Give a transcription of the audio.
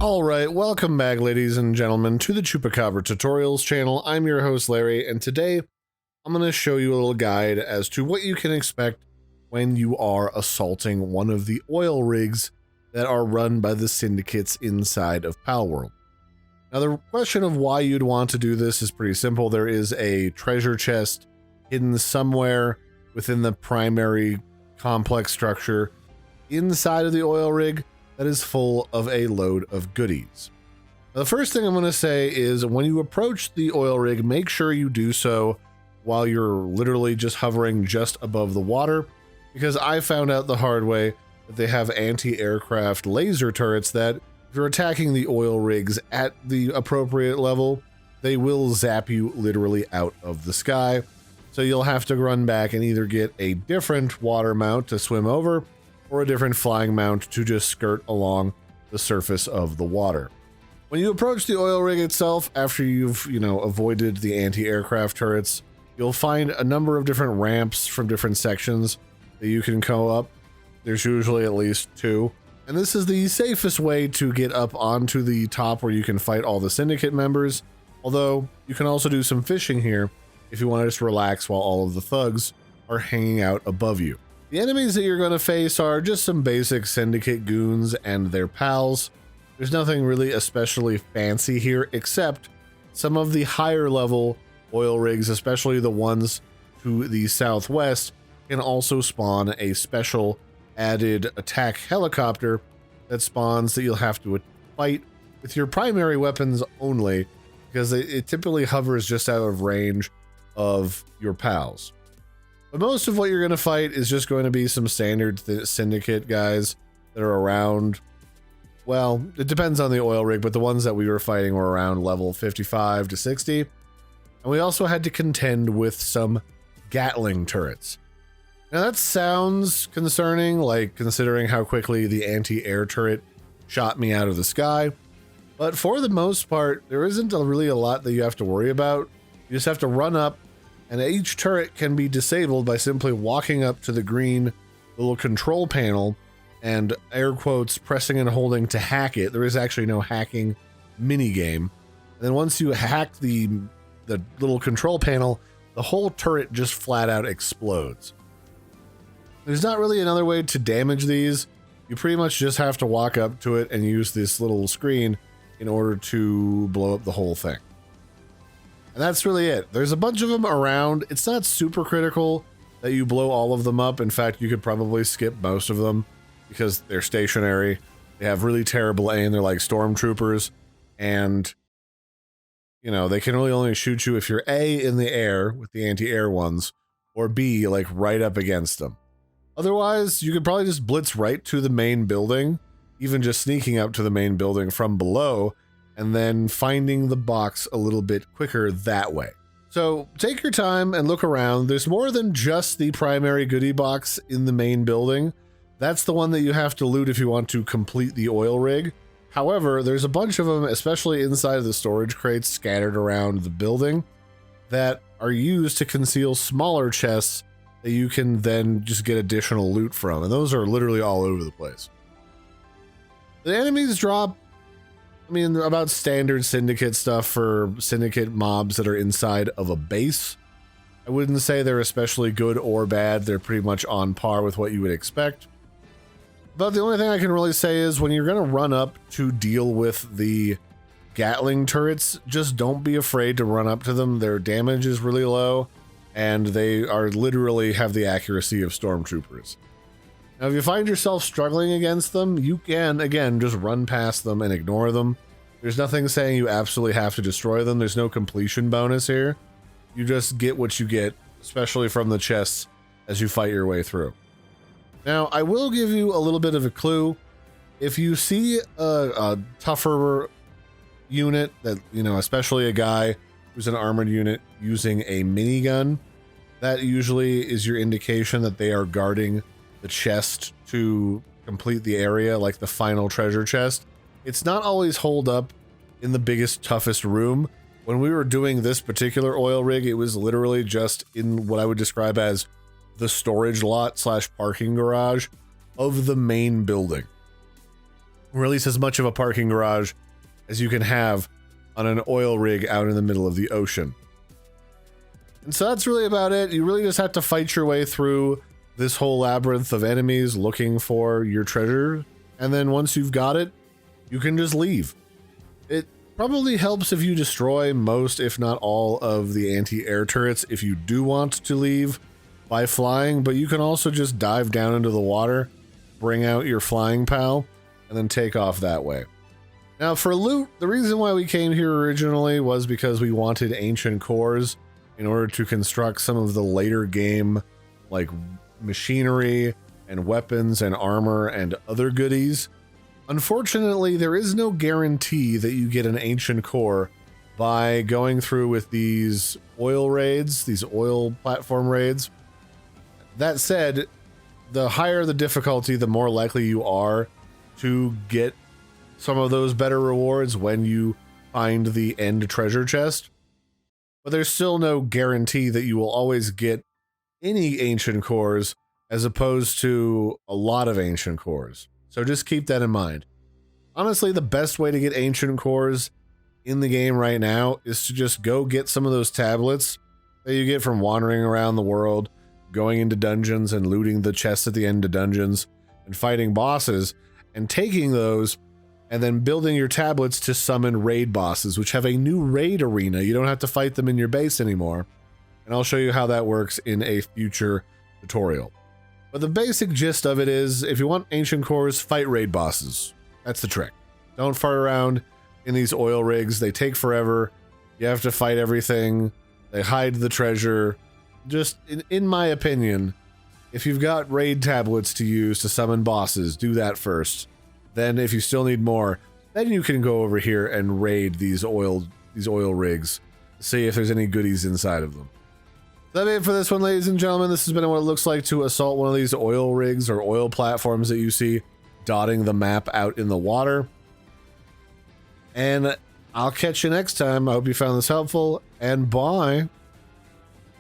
Alright, welcome back ladies and gentlemen to the Chupacabra Tutorials channel. I'm your host Larry, and today I'm going to show you a little guide as to what you can expect when you are assaulting one of the oil rigs that are run by the syndicates inside of Palworld. Now the question of why you'd want to do this is pretty simple. There is a treasure chest hidden somewhere within the primary complex structure inside of the oil rig that is full of a load of goodies. Now, the first thing I'm going to say is when you approach the oil rig, make sure you do so while you're literally just hovering just above the water, because I found out the hard way that they have anti-aircraft laser turrets that if you're attacking the oil rigs at the appropriate level, they will zap you literally out of the sky. So you'll have to run back and either get a different water mount to swim over or a different flying mount to just skirt along the surface of the water. When you approach the oil rig itself, after you've, avoided the anti-aircraft turrets, you'll find a number of different ramps from different sections that you can go up. There's usually at least two. And this is the safest way to get up onto the top where you can fight all the syndicate members. Although you can also do some fishing here if you want to just relax while all of the thugs are hanging out above you. The enemies that you're going to face are just some basic syndicate goons and their pals. There's nothing really especially fancy here, except some of the higher level oil rigs, especially the ones to the southwest, can also spawn a special added attack helicopter that spawns that you'll have to fight with your primary weapons only, because it typically hovers just out of range of your pals. But most of what you're going to fight is just going to be some standard syndicate guys that are around, well, it depends on the oil rig, but the ones that we were fighting were around level 55 to 60. And we also had to contend with some Gatling turrets. Now that sounds concerning, like considering how quickly the anti-air turret shot me out of the sky. But for the most part, there isn't really a lot that you have to worry about. You just have to run up, and each turret can be disabled by simply walking up to the green little control panel and air quotes pressing and holding to hack it. There is actually no hacking mini game. And then once you hack the little control panel, the whole turret just flat out explodes. There's not really another way to damage these. You pretty much just have to walk up to it and use this little screen in order to blow up the whole thing. And that's really it. There's a bunch of them around. It's not super critical that you blow all of them up. In fact, you could probably skip most of them because they're stationary. They have really terrible aim. They're like stormtroopers. And, they can really only shoot you if you're A, in the air with the anti-air ones, or B, like right up against them. Otherwise, you could probably just blitz right to the main building, even just sneaking up to the main building from below, and then finding the box a little bit quicker that way. So take your time and look around. There's more than just the primary goodie box in the main building. That's the one that you have to loot if you want to complete the oil rig. However, there's a bunch of them, especially inside of the storage crates scattered around the building, that are used to conceal smaller chests that you can then just get additional loot from. And those are literally all over the place. The enemies drop, about standard syndicate stuff for syndicate mobs that are inside of a base. I wouldn't say they're especially good or bad. They're pretty much on par with what you would expect. But the only thing I can really say is when you're going to run up to deal with the Gatling turrets, just don't be afraid to run up to them. Their damage is really low, and they are literally have the accuracy of stormtroopers. Now, if you find yourself struggling against them, you can, again, just run past them and ignore them. There's nothing saying you absolutely have to destroy them. There's no completion bonus here. You just get what you get, especially from the chests, as you fight your way through. Now, I will give you a little bit of a clue. If you see a tougher unit, that, especially a guy who's an armored unit using a minigun, that usually is your indication that they are guarding the chest to complete the area, like the final treasure chest. It's not always holed up in the biggest, toughest room. When we were doing this particular oil rig, it was literally just in what I would describe as the storage lot / parking garage of the main building. or at least as much of a parking garage as you can have on an oil rig out in the middle of the ocean. And so that's really about it. You really just have to fight your way through this whole labyrinth of enemies looking for your treasure. And then once you've got it, you can just leave. It probably helps if you destroy most, if not all, of the anti-air turrets if you do want to leave by flying, but you can also just dive down into the water, bring out your flying pal, and then take off that way. Now for loot, the reason why we came here originally was because we wanted ancient cores in order to construct some of the later game like machinery and weapons and armor and other goodies. Unfortunately, there is no guarantee that you get an ancient core by going through with these oil raids, these oil platform raids. That said, the higher the difficulty, the more likely you are to get some of those better rewards when you find the end treasure chest. But there's still no guarantee that you will always get any ancient cores as opposed to a lot of ancient cores. So just keep that in mind. Honestly, the best way to get ancient cores in the game right now is to just go get some of those tablets that you get from wandering around the world, going into dungeons and looting the chests at the end of dungeons and fighting bosses, and taking those and then building your tablets to summon raid bosses, which have a new raid arena. You don't have to fight them in your base anymore. And I'll show you how that works in a future tutorial. But the basic gist of it is, if you want ancient cores, fight raid bosses. That's the trick. Don't fart around in these oil rigs. They take forever. You have to fight everything. They hide the treasure. Just, in my opinion, if you've got raid tablets to use to summon bosses, do that first. Then if you still need more, then you can go over here and raid these oil rigs. See if there's any goodies inside of them. That'll be it for this one, ladies and gentlemen. This has been what it looks like to assault one of these oil rigs or oil platforms that you see dotting the map out in the water. And I'll catch you next time. I hope you found this helpful, and bye.